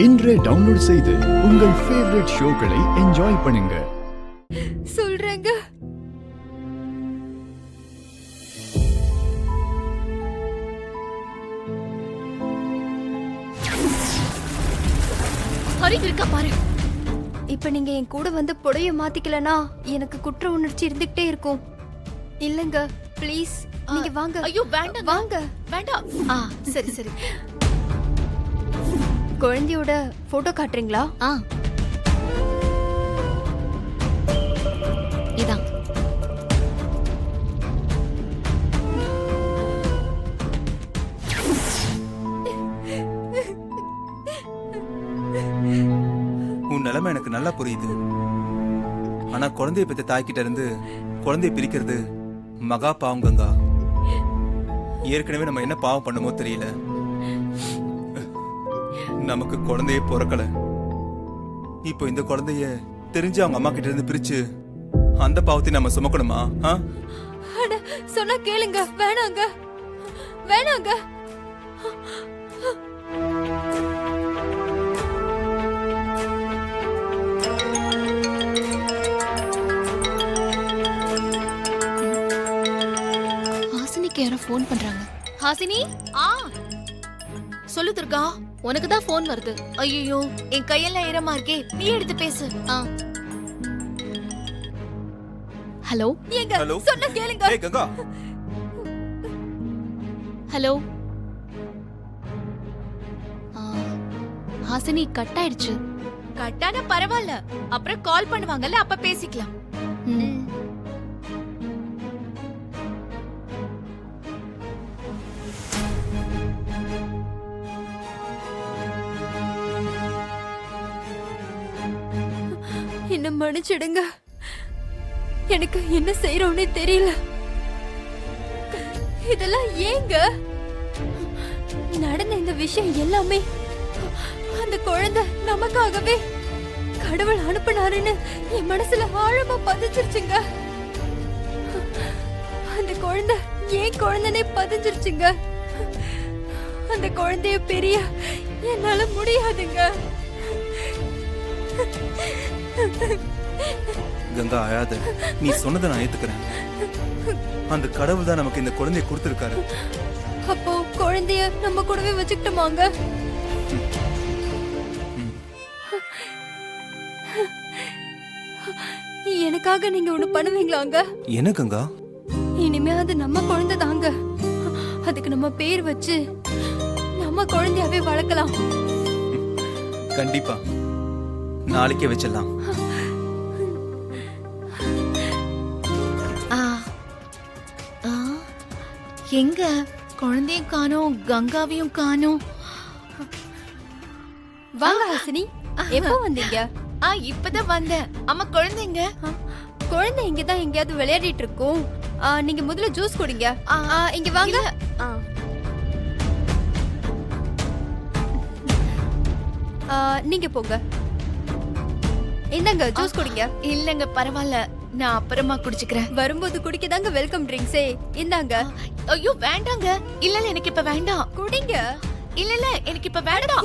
இன்றே டவுன்லோட் செய்து உங்கள் ஃபேவரட் ஷோக்களை என்ஜாய் பண்ணுங்க. சொல்றேங்க. ஹரி இருக்கா பாரு. இப்ப நீங்க என் கூட வந்து புடைய மாத்திக்கலனா எனக்கு குற்ற உணர்ச்சி இருந்துகிட்டே இருக்கும். இல்லங்க ப்ளீஸ் நீங்க வாங்க. ஐயோ வேண்டாம், வாங்க. வேண்டாம். சரி சரி. குழந்தையோட போட்டோ காட்டுறீங்களா? இதான். உன் நிலைமை எனக்கு நல்லா புரியுது. ஆனா குழந்தைய பெற்ற தாய்கிட்ட இருந்து குழந்தைய பிரிக்கிறது மகா பாவம் கங்கா. ஏற்கனவே நம்ம என்ன பாவம் பண்ணுமோ தெரியல. நமக்கு குழந்தைய பிறக்கல. இப்போ இந்த குழந்தைய தெரிஞ்சு அவங்க அம்மா கிட்ட இருந்து பிரிச்சு அந்த பாவத்தை நம்ம சுமக்கணுமா? சொன்னா கேளுங்க. வேணாங்க வேணாங்க. ஹாசினிக்கு யாரோ ஃபோன் பண்றாங்க. ஹாசினி சொல்லு துர்கா. உனக்கு தான் ஃபோன் வருது. ஐயோ என் கையெல்லாம் ஈரமா இருக்கே, நீ எடுத்து பேசு. ஹலோ. ஏங்க ஹலோ. சொன்னா கேளுங்க. ஏய் கங்கா. ஹலோ. ஹாசினி கட் ஆயிடுச்சு. கட்டான பரவாயில்ல, அப்புறம் கால் பண்ணுவாங்கல்ல, அப்ப பேசிக்கலாம். என்ன மன்னிச்சிடுங்க. எனக்கு என்ன செய்யறோம்னே தெரியல. இதெல்லாம் ஏங்க நடந்த இந்த விஷயம் எல்லாமே அந்த குழந்தை நமக்காகவே கடவுள் அனுப்பினாருன்னு என் மனசுல ஆழமா பதிஞ்சிருச்சுங்க. அந்த குழந்தை ஏன் குழந்தைனே பதிஞ்சிருச்சுங்க. அந்த குழந்தைய பெரிய என்னால முடியாதுங்க. கங்கா அழாத. நீ சொன்னதை நான் ஏத்துக்கிறேன். அந்த கடவுள் தான் நமக்கு இந்த குழந்தைய கொடுத்திருக்காரு. அப்போ குழந்தைய நம்ம கூடவே வச்சுக்கிட்டோமாங்க? எனக்காக நீங்க ஒண்ணு பண்ணுவீங்களாங்க? என்ன கங்கா? இனிமே அது நம்ம குழந்தை தாங்க. அதுக்கு நம்ம பேர் வச்சு நம்ம குழந்தையாவே வளர்க்கலாம். கண்டிப்பா நாளைக்கே வச்சிடலாம். எங்க குழந்தையும் காணோம், கங்காவையும் காணோம். வாங்க ஹாசினி. எப்போ வந்தீங்க? இப்பதான் வந்தேன். அம்மா குழந்தைங்க? குழந்தை இங்கதான் எங்கேயாவது விளையாடிட்டு இருக்கும். நீங்க முதல்ல ஜூஸ் குடிங்க. இங்க வாங்க. நீங்க போங்க. இந்தாங்க ஜூஸ் குடிங்க. இல்லங்க பரவாயில்ல, நான் அப்புறமா குடிச்சுக்கிறேன். வரும்போது குடிக்கதாங்க வெல்கம் ட்ரிங்க்ஸே. இந்தாங்க. ஐயோ வேண்டாங்க. இல்ல எனக்கு இப்ப வேண்டாம். குடிங்க. இல்ல எனக்கு இப்ப வேண்டாம்.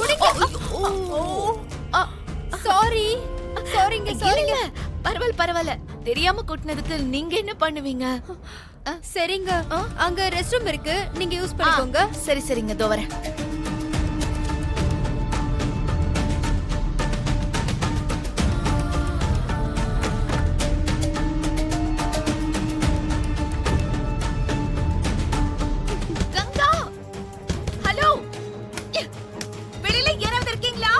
சாரி சாரிங்க சாரிங்க. பரவாயில்ல பரவாயில்ல. தெரியாம கொட்டினதுக்கு நீங்க என்ன பண்ணுவீங்க? சரிங்க. அங்க ரெஸ்ட் ரூம் இருக்கு, நீங்க யூஸ் பண்ணிக்கோங்க. சரி சரிங்க, இதோ வரேன். கங்கா, ஹலோ. வெளியில யாராவது இருக்கீங்களா?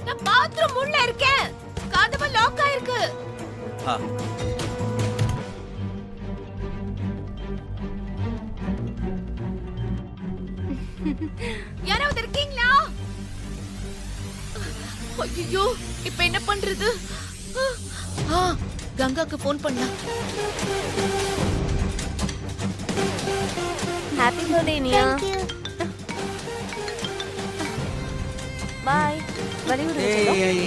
நான் பாத்ரூம் உள்ள இருக்கேன். கதவு லாக் ஆயிருக்கு. யாராவது இருக்கீங்களா? ஐயோ இப்ப என்ன பண்றது? கங்காக்கு போன் பண்ணலாம். Happy birthday Niya. பாய். வலி விடுங்க.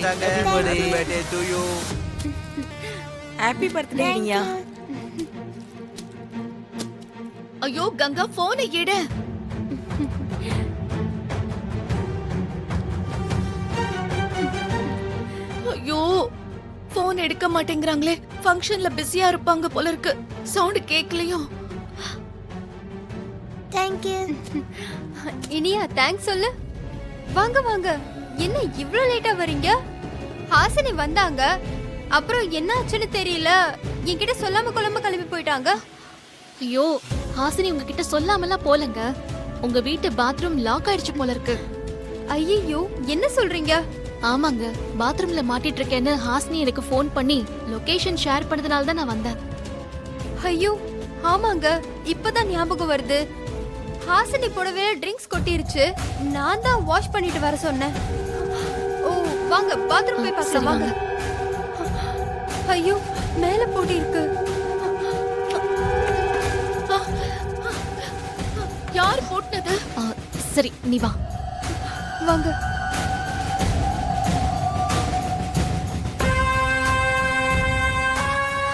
Happy birthday to you. Happy birthday Niya. ஐயோ கங்கா போனை எடு. போன் எடுக்க மாட்டேங்கிறாங்களே. ஃபங்க்ஷன்ல பிஸியா இருப்பாங்க போல இருக்கு. சவுண்ட் கேக்கலையும். தேங்க்யூ. இனியா தேங்க்ஸ் சொல்லு. வாங்க வாங்க. என்ன இவ்ளோ லேட்டா வரீங்க? ஹாசினி வந்தாங்க, அப்புறம் என்ன ஆச்சுன்னு தெரியல, என்கிட்ட சொல்லாம கொள்ளாம கிளம்பி போயிட்டாங்க. ஐயோ, ஹாசினி உங்ககிட்ட சொல்லாமலாம் போலங்க. உங்க வீட்டு பாத்ரூம் லாக் ஆயிடுச்சு போல இருக்கு. ஐயோ, என்ன சொல்றீங்க? ஆமாங்க, பாத்ரூம்ல மாட்டிட்டு இருக்கேன்னு ஹாசினி எனக்கு ஃபோன் பண்ணி லொகேஷன் ஷேர் பண்ணதுனால தான் நான் வந்தேன். ஐயோ ஆமாங்க, இப்பதான் ஞாபகம் வருது. ஹாசினி புடவை ட்ரிங்க்ஸ் கொட்டிருச்சு. நான் தான் வாஷ் பண்ணிட்டு வர சொன்னேன். ஓ வாங்க, பாத்ரூம் போய் பார்க்கலாம் வாங்க. ஐயோ, மேல போட்டி இருக்கு. யார் போட்டது? சரி, நீ வா. வாங்க.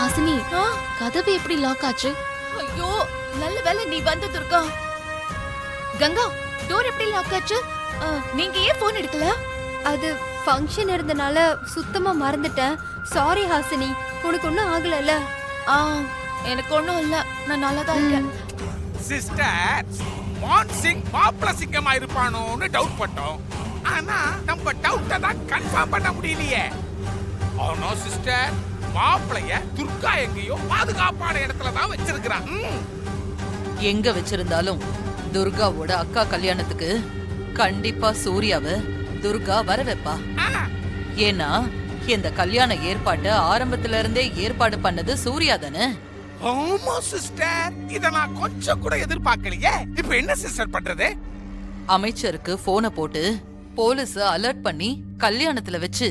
ஹாசினி, கதவு எப்படி லாக் ஆச்சு? ஐயோ, நல்ல வேளை நீ வந்து துர்கா. கங்கா, டோர் எப்படி லாக் ஆச்சு? நீங்க ஏன் போன் எடுக்கல? அது ஃபங்க்ஷன் இருந்தனால சுத்தமா மறந்துட்டேன். சாரி ஹாசினி, உனக்கு ஒண்ணும் ஆகலல்ல? எனக்கு ஒண்ணும் இல்ல, நான் நல்லா தான் இருக்கேன். சிஸ்டர், மான்சிங் மாப்பிள சிங்கமா இருப்பானோன்னு டவுட் பட்டோம். ஆனா நம்ம டவுட்டை தான் கன்ஃபார்ம் பண்ண முடியலையே. ஆனா சிஸ்டர், மாப்பிளைய துர்கா எங்கேயோ பாதுகாப்பான இடத்துல தான் வச்சிருக்கிறான். எங்க வச்சிருந்தாலும் துர்காவோட அக்கா கல்யாணத்துக்கு கண்டிப்பா சூர்யாவை துர்கா வர வைப்பா. ஏன்னா இந்த கல்யாண ஏற்பாட்டை ஆரம்பத்துல இருந்தே ஏற்பாடு பண்ணது சூர்யா தானே. ஆமா சிஸ்டர், இத நான் கொஞ்சம் கூட எதிர்பார்க்கலையே. இப்போ என்ன சிஸ்டர் பண்றது? அமைச்சருக்கு போனை போட்டு போலீஸ் அலர்ட் பண்ணி கல்யாணத்துல வச்சு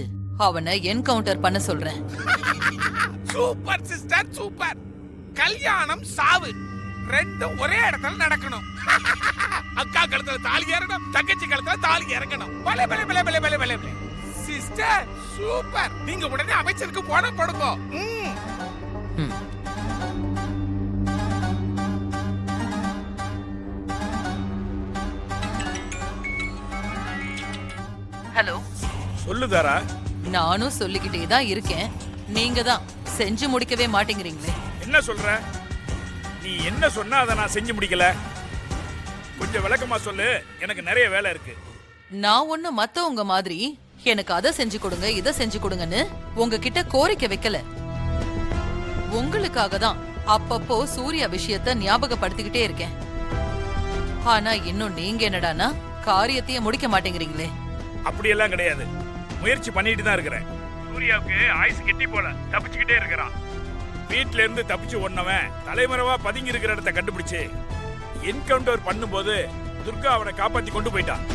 அவனை என்கவுண்டர் பண்ண சொல்றேன். Super sister, super. கல்யாணம் சாவு ரெண்டும் ஒரே இடத்துல நடக்கணும். அக்கா கழுத்துல தாலி ஏறணும், தங்கச்சி கழுத்துல தாலி இறங்கணும். பலே பலே பலே பலே பலே பலே பலே. Sister super. நீங்க உடனே அமைச்சருக்கு போன போடுங்க. ஹலோ, சொல்லுதாரா? நானும் சொல்லிக்கிட்டே தான் இருக்கேன். நீங்க தான் செஞ்சு முடிக்கவே மாட்டேங்கிறீங்களே. என்ன சொல்ற? நீ என்ன சொன்னா அதை நான் செஞ்சு முடிக்கல. கொஞ்சம் விளக்கமா சொல்லு, எனக்கு நிறைய வேலை இருக்கு. நான் ஒண்ணு மத்தவங்க மாதிரி எனக்கு அதை செஞ்சு கொடுங்க இதை செஞ்சு கொடுங்கன்னு உங்ககிட்ட கோரிக்கை வைக்கல. உங்களுக்காக தான் அப்பப்போ சூர்யா விஷயத்த ஞாபகப்படுத்திக்கிட்டே இருக்கேன். ஆனா இன்னும் நீங்க என்னடானா காரியத்தையே முடிக்க மாட்டேங்கிறீங்களே. அப்படியெல்லாம் கிடையாது, முயற்சி பண்ணிட்டு தான் இருக்கிறேன். சூர்யாவுக்கு ஆயுசு கெட்டி போல தப்பிச்சுக்கிட்டே இருக்கிறான். வீட்ல இருந்து தப்பிச்சு ஒன்னவன் தலைமறைவா பதுங்கி இருக்கிற இடத்த கண்டுபிடிச்சு என்கவுண்டர் பண்ணும்போது துர்கா அவனை காப்பாத்தி கொண்டு போயிட்டான்.